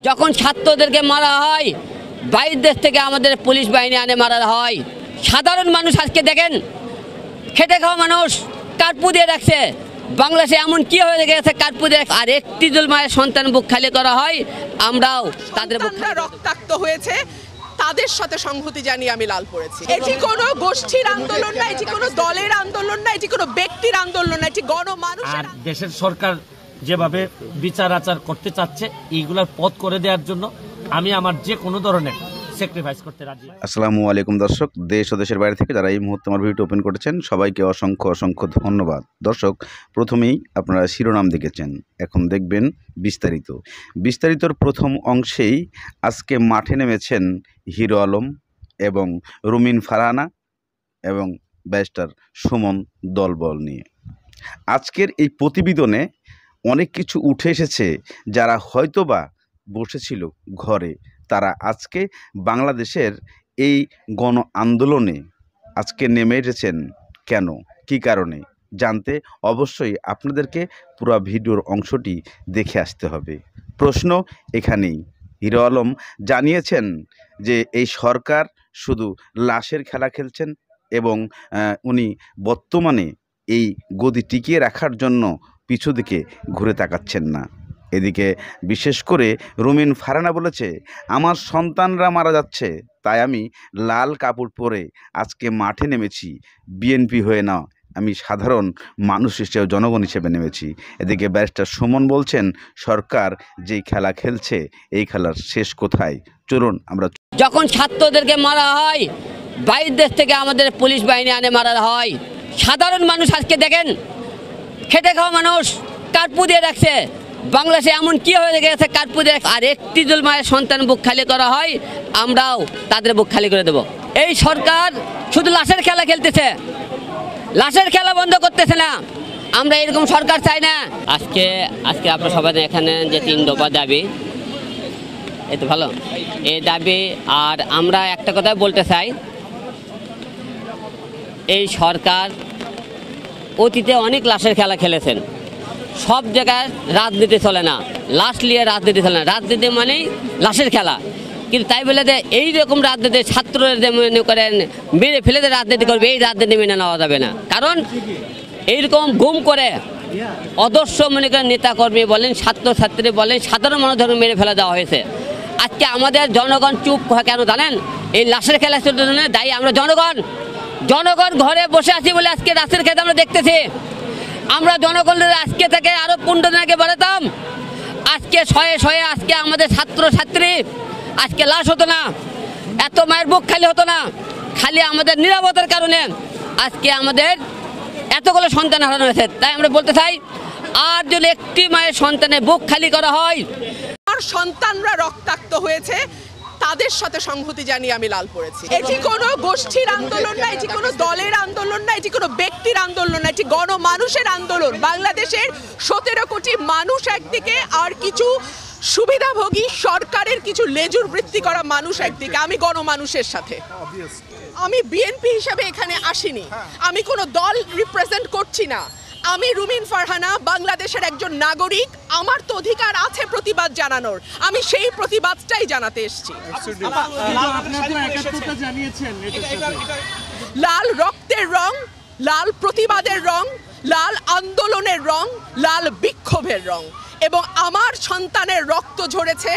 যখন ছাত্রদেরকে মারা হয়, বাইরের দেশ থেকে আমাদের পুলিশ বাহিনী আনে মারা হয়। সাধারণ মানুষ আজকে দেখেন, খেটে খাওয়া মানুষ কার্পু দিয়ে রাখছে। বাংলাদেশে এমন কি হয়ে গেছে, কার্পু দিয়ে আর একটি মায়ের সন্তান বুক খালি করা হয়, আমরাও তাদের বুক রক্তাক্ত হয়েছে, তাদের সাথে সংহতি জানিয়ে আমি লাল পড়েছি। এটি কোনো গোষ্ঠীর আন্দোলন না, এটি কোনো দলের আন্দোলন না, এটি কোনো ব্যক্তির আন্দোলন না, এটি গণমানুষের। আর দেশের সরকার যেভাবে বিচার আচার করতে চাচ্ছে, এইগুলার পথ করে দেওয়ার জন্য আমি আমার যে কোনো ধরনের স্যাক্রিফাইস করতে রাজি। আসসালামু আলাইকুম দর্শক, দেশ ও দেশের বাইরে থেকে যারা এই মুহূর্তে আমার ভিডিও ওপেন করেছেন সবাইকে অসংখ্য অসংখ্য ধন্যবাদ। দর্শক, প্রথমেই আপনারা শিরোনাম দেখেছেন, এখন দেখবেন বিস্তারিতর প্রথম অংশেই আজকে মাঠে নেমেছেন হিরো আলম এবং রুমিন ফারহানা এবং ব্যারিস্টার সুমন দলবল নিয়ে। আজকের এই প্রতিবেদনে অনেক কিছু উঠে এসেছে। যারা হয়তোবা বসেছিল ঘরে, তারা আজকে বাংলাদেশের এই গণ আন্দোলনে আজকে নেমে এসেছেন। কেন, কী কারণে জানতে অবশ্যই আপনাদেরকে পুরো ভিডিওর অংশটি দেখে আসতে হবে। প্রশ্ন এখানেই, হিরো আলম জানিয়েছেন যে এই সরকার শুধু লাশের খেলা খেলছেন এবং উনি বর্তমানে এই গদি টিকিয়ে রাখার জন্য পিছু দিকে ঘুরে তাকাচ্ছেন না। এদিকে বিশেষ করে রুমিন ফারহানা বলেছে, আমার সন্তানরা মারা যাচ্ছে, তাই আমি লাল কাপড় পরে আজকে মাঠে নেমেছি। বিএনপি হয়ে না, আমি সাধারণ মানুষ হিসেবে, জনগণ হিসেবে নেমেছি। এদিকে ব্যারিস্টার সুমন বলছেন, সরকার যেই খেলা খেলছে এই খেলার শেষ কোথায়? চলুন আমরা। যখন ছাত্রদেরকে মারা হয়, বাইরের দেশ থেকে আমাদের পুলিশ বাহিনী আনে মারা হয়। সাধারণ মানুষ আজকে দেখেন, খেটে খাওয়া মানুষ কার্পু দিয়ে রাখছে। বাংলাদেশে এমন কি হয়ে গেছে, কার্পু দিয়ে আর একটি মায়ের সন্তান বুক খালি করা হয়, আমরাও তাদের বুক খালি করে দেব। এই সরকার শুধু লাশের খেলা খেলতেছে, লাশের খেলা বন্ধ করতেছে না। আমরা এরকম সরকার চাই না। আজকে আপনার সবাই এখানে যে 3 দফা দাবি, এই তো ভালো এই দাবি। আর আমরা একটা কথা বলতে চাই, এই সরকার অতীতে অনেক লাশের খেলা খেলেছেন। সব জায়গায় রাজনীতি চলে না, লাশ নিয়ে রাজনীতি চলে না। রাজনীতি মানেই লাশের খেলা। কিন্তু তাই বলে যে এইরকম রাজনীতি ছাত্রদের মনে করেন মেরে ফেলে যে রাজনীতি করবে, এই রাজনীতি মেনে নেওয়া যাবে না। কারণ এইরকম গুম করে অদর্শ মনে করেন নেতাকর্মী বলেন, ছাত্রছাত্রী বলেন, সাধারণ মানুষ ধরে মেরে ফেলে দেওয়া হয়েছে। আজকে আমাদের জনগণ চুপ কেন জানেন? এই লাশের খেলা দায়ী আমরা জনগণ ঘরে বসে আছি বলে আজকে লাশের খেলা আমরা দেখতেছি। আমরা জনগণের আজকে থেকে আরো 15 দিন আগে বাড়াতাম, আজকে শয়ে আজকে আমাদের ছাত্রছাত্রী আজকে লাশ হতো না, এত মায়ের বুক খালি হতো না। খালি আমাদের নিরাপত্তার কারণে আজকে আমাদের এতগুলো সন্তান হারানো হয়েছে। তাই আমরা বলতে চাই, আর যদি একটি মায়ের সন্তানের বুক খালি করা হয়, আর সন্তানরা রক্তাক্ত হয়েছে, তাদের সাথে সংহতি জানিয়ে আমি লাল পড়েছি। এটি কোনো গোষ্ঠীর আন্দোলন না, এটি কোনো দলের আন্দোলন না, এটি কোনো ব্যক্তির আন্দোলন না, এটি গণমানুষের আন্দোলন। বাংলাদেশের 17 কোটি মানুষ একদিকে, আর কিছু সুবিধাভোগী সরকারের কিছু লেজুর বৃত্তি করা মানুষ একদিকে। আমি গণমানুষের সাথে, আমি বিএনপি হিসাবে এখানে আসিনি, আমি কোনো দল রিপ্রেজেন্ট করছি না। আমি রুমিন ফারহানা, বাংলাদেশের একজন নাগরিক। আমার তো অধিকার আছে প্রতিবাদ জানানোর, আমি সেই প্রতিবাদটাই জানাতে এসেছি। লাল রক্তের রং, লাল প্রতিবাদের রং, লাল আন্দোলনের রং, লাল বিক্ষোভের রং। এবং আমার সন্তানের রক্ত ঝরেছে,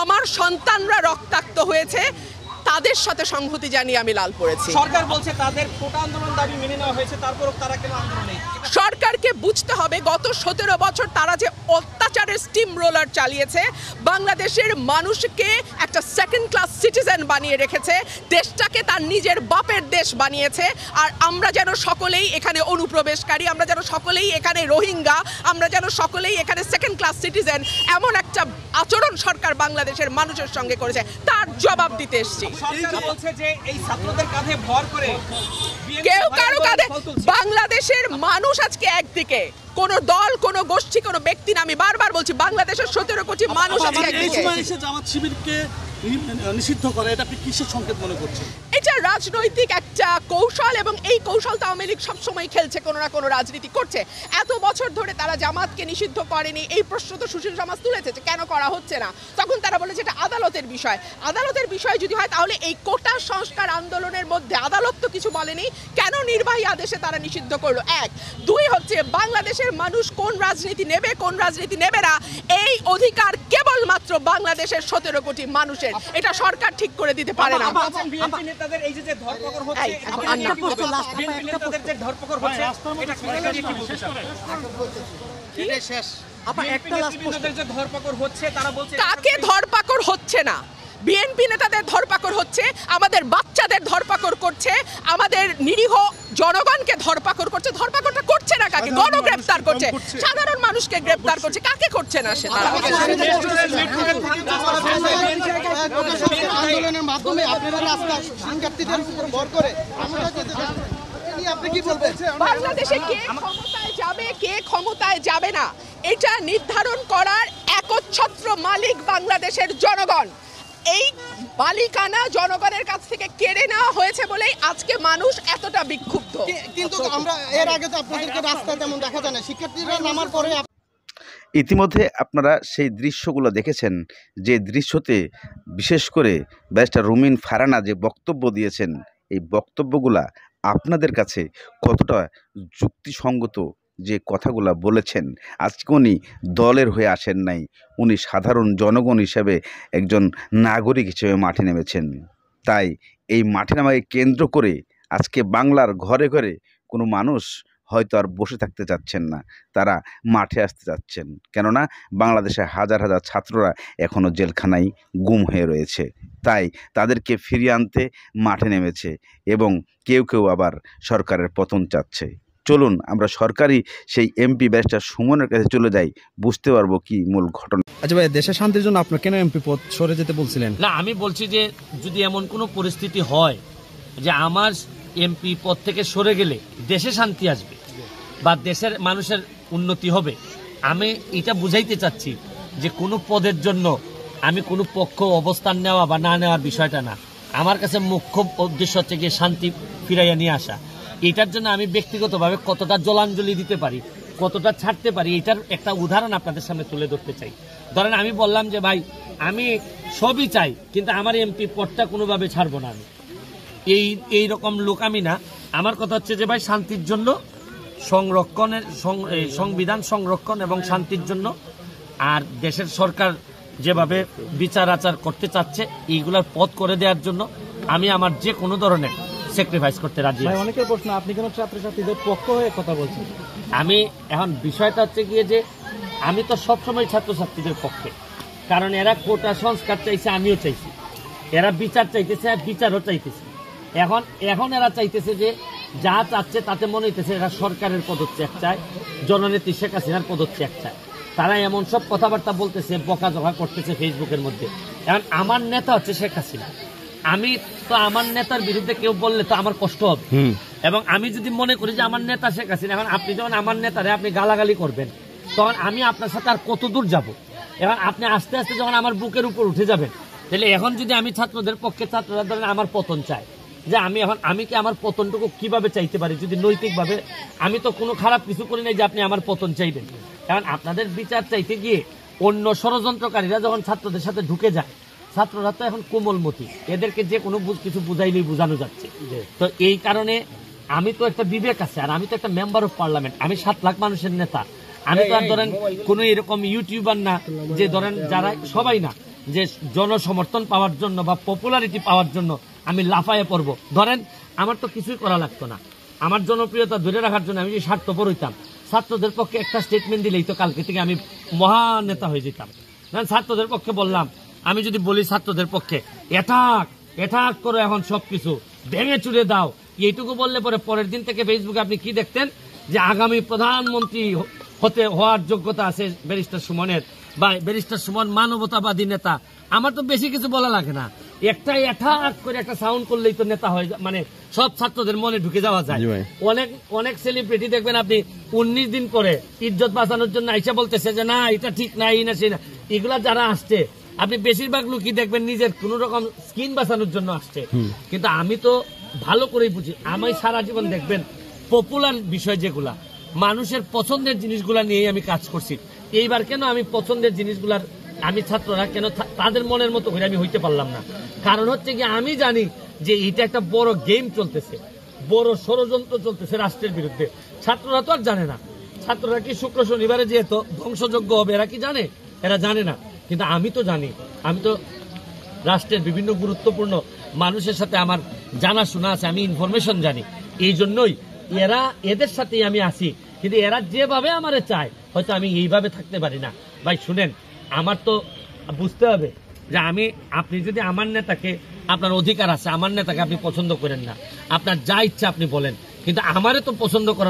আমার সন্তানরা রক্তাক্ত হয়েছে, তাদের সাথে সংহতি জানিয়ে আমি লাল পড়েছি। সরকার বলছে তাদের কোটা আন্দোলন দাবি মেনে নেওয়া হয়েছে, তারপরও তারা কেন আন্দোলনে? সরকারকে বুঝতে হবে, গত 17 বছর তারা যে অত্যাচারের স্টিম রোলার চালিয়েছে, বাংলাদেশের মানুষকে একটা সেকেন্ড ক্লাস সিটিজেন বানিয়ে রেখেছে, দেশটাকে তার নিজের বাপের দেশ বানিয়েছে। আর আমরা যেন সকলেই এখানে অনুপ্রবেশকারী, আমরা যেন সকলেই এখানে রোহিঙ্গা, আমরা যেন সকলেই এখানে সেকেন্ড ক্লাস সিটিজেন, এমন একটা আচরণ সরকার বাংলাদেশের মানুষের সঙ্গে করেছে, তার জবাব দিতে এসেছি। সরকার বলছে যে এই ছাত্রদের কাঁধে ভর করে কেউ কারো কাঁধে, বাংলাদেশের মানুষ আজকে একদিকে, কোন দল, কোন গোষ্ঠী, কোন ব্যক্তি না। আমি বারবার বলছি, বাংলাদেশের 17 কোটি মানুষ আজকে একদিকে। জামাত শিবিরকে নিষিদ্ধ করে, এটা আপনি কিসের সংকেত মনে করছেন? এইটা রাজনৈতিক একটা কৌশল, এবং এই কৌশল তো আওয়ামী লীগ সবসময় খেলছে, কোনো না কোনো রাজনীতি করছে। এত বছর ধরে তারা জামাতকে নিষিদ্ধ করেনি, এই প্রশ্ন তো সুশীল সমাজ তুলেছে যে কেন করা হচ্ছে না। তখন তারা বলেছে এটা আদালতের বিষয়। আদালতের বিষয় যদি হয় তাহলে এই কোটা সংস্কার আন্দোলনের মধ্যে আদালত তো কিছু বলেনি, কেন নির্বাহী আদেশে তারা নিষিদ্ধ করলো? এক। দুই হচ্ছে বাংলাদেশের মানুষ কোন রাজনীতি নেবে কোন রাজনীতি নেবে না, এই অধিকার কেবলমাত্র বাংলাদেশের 17 কোটি মানুষের। এটা সরকার ঠিক করে দিতে পারে না। বিএনপি নেতাদের এই যে ধরপাকড় হচ্ছে, বিএনপি নেতাদের যে ধরপাকড় হচ্ছে, এটা কি বলতে চান? এটা শেষ। বিএনপি নেতাদের যে ধরপাকড় হচ্ছে, তারা বলছে কাকে ধরপাকড় হচ্ছে না? বিএনপি নেতাদের ধরপাকড় হচ্ছে, আমাদের বাচ্চাদের ধরপাকড় করছে, আমাদের নিরীহ জনগণকে ধরপাকড় করছে। ধরপাকড়টা করছে না কাকে? গণগ্রেপ্তার করছে, সাধারণ মানুষকে গ্রেপ্তার করছে। কাকে করছে না সেটা? আন্দোলনের মাধ্যমে আপনারা রাস্তা শিক্ষার্থীদের উপর ভর করে আপনি কি বলবেন? বাংলাদেশে কে ক্ষমতায় যাবে কে ক্ষমতায় যাবে না এটা নির্ধারণ করার একচ্ছত্র মালিক বাংলাদেশের জনগণ। এই মালিকানা জনগণের কাছ থেকে কেড়ে নেওয়া হয়েছে বলেই আজকে মানুষ এতটা বিক্ষুব্ধ। কিন্তু আমরা এর আগে তো আপনাদেরকে রাস্তায় তেমন দেখা যায় না, শিক্ষার্থীরা নামার পরে ইতিমধ্যে আপনারা সেই দৃশ্যগুলো দেখেছেন, যে দৃশ্যতে বিশেষ করে ব্যারিস্টার রুমিন ফারহানা যে বক্তব্য দিয়েছেন, এই বক্তব্যগুলা আপনাদের কাছে কতটা যুক্তিসঙ্গত, যে কথাগুলো বলেছেন। আজকে উনি দলের হয়ে আসেন নাই, উনি সাধারণ জনগণ হিসেবে একজন নাগরিক হিসেবে মাঠে নেমেছেন। তাই এই মাঠে নামাকে কেন্দ্র করে আজকে বাংলার ঘরে ঘরে কোনো মানুষ হয়তো আর বসে থাকতে চাচ্ছেন না, তারা মাঠে আসতে চাচ্ছেন। কেননা বাংলাদেশে হাজার হাজার ছাত্ররা এখনও জেলখানায় গুম হয়ে রয়েছে, তাই তাদেরকে ফিরিয়ে আনতে মাঠে নেমেছে, এবং কেউ কেউ আবার সরকারের পতন চাচ্ছে। চলুন আমরা সরকারি সেই এমপি ব্যারিস্টার সুমনের কাছে চলে যাই, বুঝতে পারবো কি মূল ঘটনা। আচ্ছা ভাই, দেশের শান্তির জন্য আপনার কেন এমপি পদ সরে যেতে বলছিলেন? না, আমি বলছি যে যদি এমন কোনো পরিস্থিতি হয় যে আমার এমপি পদ থেকে সরে গেলে দেশে শান্তি আসবে বা দেশের মানুষের উন্নতি হবে, আমি এটা বুঝাইতে চাচ্ছি যে কোনো পদের জন্য আমি কোনো পক্ষ অবস্থান নেওয়া বা না নেওয়ার বিষয়টা না। আমার কাছে মুখ্য উদ্দেশ্য হচ্ছে গিয়ে শান্তি ফিরাইয়া নিয়ে আসা। এটার জন্য আমি ব্যক্তিগতভাবে কতটা জলাঞ্জলি দিতে পারি, কতটা ছাড়তে পারি, এটার একটা উদাহরণ আপনাদের সামনে তুলে ধরতে চাই। ধরেন আমি বললাম যে ভাই আমি সবই চাই, কিন্তু আমার এমপি পদটা কোনোভাবে ছাড়বো না। আমি এই রকম লোক আমি না। আমার কথা হচ্ছে যে ভাই শান্তির জন্য সংরক্ষণের সংবিধান সংরক্ষণ এবং শান্তির জন্য, আর দেশের সরকার যেভাবে বিচার আচার করতে চাচ্ছে এইগুলার পথ করে দেওয়ার জন্য আমি আমার যে কোনো ধরনের স্যাক্রিফাইস করতে রাজি আছি। অনেকের প্রশ্ন, আপনি কেন ছাত্রছাত্রীদের পক্ষ হয়ে কথা বলছেন? আমি এখন বিষয়টা হচ্ছে গিয়ে যে আমি তো সবসময় ছাত্রছাত্রীদের পক্ষে, কারণ এরা কোটা সংস্কার চাইছে, আমিও চাইছি। এরা বিচার চাইতেছে, আর বিচারও চাইতেছে। এখন এরা চাইতেছে যে যা চাচ্ছে তাতে মনে হইতেছে এরা সরকারের পদত্যাগ চায়, জননেত্রী শেখ হাসিনার পদত্যাগ চায়। তারা এমন সব কথাবার্তা বলতেছে, বকাঝকা করতেছে ফেসবুকের মধ্যে। এখন আমার নেতা হচ্ছে শেখ হাসিনা, আমি তো আমার নেতার বিরুদ্ধে কেউ বললে তো আমার কষ্ট হবে, এবং আমি যদি মনে করি যে আমার নেতা শেখ হাসিনা, এখন আপনি যখন আমার নেতারে আপনি গালাগালি করবেন, তখন আমি আপনার সাথে আর কত দূর যাব? এখন আপনি আস্তে আস্তে যখন আমার বুকের উপর উঠে যাবেন, তাহলে এখন যদি আমি ছাত্রদের পক্ষে, ছাত্ররা ধরেন আমার পতন চায়, যে আমি কি আমার পতনটুকু কিভাবে চাইতে পারি যদি নৈতিকভাবে? আমি তো কোনো খারাপ কিছু করি নাই যে আপনি আমার পতন চাইবেন। কারণ আপনাদের বিচার চাইতে গিয়ে অন্য ষড়যন্ত্রকারীরা যখন ছাত্রদের সাথে ঢুকে যায়, ছাত্ররা তো এখন কোমলমতি, এদেরকে যে কোনো কিছু বুঝাইলেই বোঝানো যাচ্ছে। তো এই কারণে আমি তো একটা বিবেক আছে, আর আমি তো একটা মেম্বার অফ পার্লামেন্ট, আমি 7 লাখ মানুষের নেতা। আমি তো আর ধরেন কোনো এরকম ইউটিউবার না যে ধরেন যারা সবাই না, যে জনসমর্থন পাওয়ার জন্য বা পপুলারিটি পাওয়ার জন্য আমি লাফায়ে পড়ব। ধরেন আমার তো কিছুই করা লাগতো না, আমার জনপ্রিয়তা ধরে রাখার জন্য আমি যে স্বার্থপর হইতাম, ছাত্রদের পক্ষে একটা স্টেটমেন্ট দিলেই তো কালকে থেকে আমি মহান নেতা হয়ে যেতাম। ছাত্রদের পক্ষে বললাম, আমি যদি বলি ছাত্রদের পক্ষে এটাক করে এখন সবকিছু ভেঙে চুরে দাও, এইটুকু বললে পরে পরের দিন থেকে ফেসবুকে আপনি কি দেখতেন যে আগামী প্রধানমন্ত্রী হওয়ার যোগ্যতা আছে ব্যারিস্টার সুমনের, বা ব্যারিস্টার সুমন মানবতাবাদী নেতা। আমার তো বেশি কিছু বলা লাগে না, এটাক করে একটা সাউন্ড করলেই তো নেতা হয়, মানে সব ছাত্রদের মনে ঢুকে যাওয়া যায়। অনেক সেলিব্রিটি দেখবেন আপনি 19 দিন পরে ইজ্জত বাঁচানোর জন্য আইসা বলতেছে যে না এটা ঠিক না, এই না সেই না। এগুলা যারা আসছে আপনি বেশিরভাগ লোকই দেখবেন নিজের কোন রকম স্কিন বাঁচানোর জন্য আসছে, কিন্তু আমি তো ভালো করেই বুঝি, আমি সারা জীবন দেখবেন পপুলার বিষয় যেগুলা মানুষের পছন্দের জিনিসগুলা নিয়েই আমি কাজ করছি। এইবার কেন আমি পছন্দের জিনিসগুলার আমি ছাত্ররা কেন তাদের মনের মতো করে আমি হইতে পারলাম না? কারণ হচ্ছে কি আমি জানি যে এটা একটা বড় গেম চলতেছে, বড় ষড়যন্ত্র চলতেছে রাষ্ট্রের বিরুদ্ধে। ছাত্ররা তো আর জানে না, ছাত্ররা কি শুক্র শনিবারে যেহেতু ধ্বংসযোগ্য হবে এরা কি জানে? এরা জানে না, কিন্তু আমি তো জানি। আমি তো রাষ্ট্রের বিভিন্ন গুরুত্বপূর্ণ মানুষের সাথে আমার জানাশোনা আছে, আমি ইনফরমেশন জানি। এই জন্যই এদের সাথেই আমি আসি, কিন্তু এরা যেভাবে আমারে চায় হয়তো আমি এইভাবে থাকতে পারি না। ভাই শুনেন, আমার তো বুঝতে হবে যে আপনি যদি আমার নেতাকে, আপনার অধিকার আছে আমার নেতাকে আপনি পছন্দ করেন না, আপনার যা ইচ্ছা আপনি বলেন, কিন্তু আমারে তো পছন্দ করা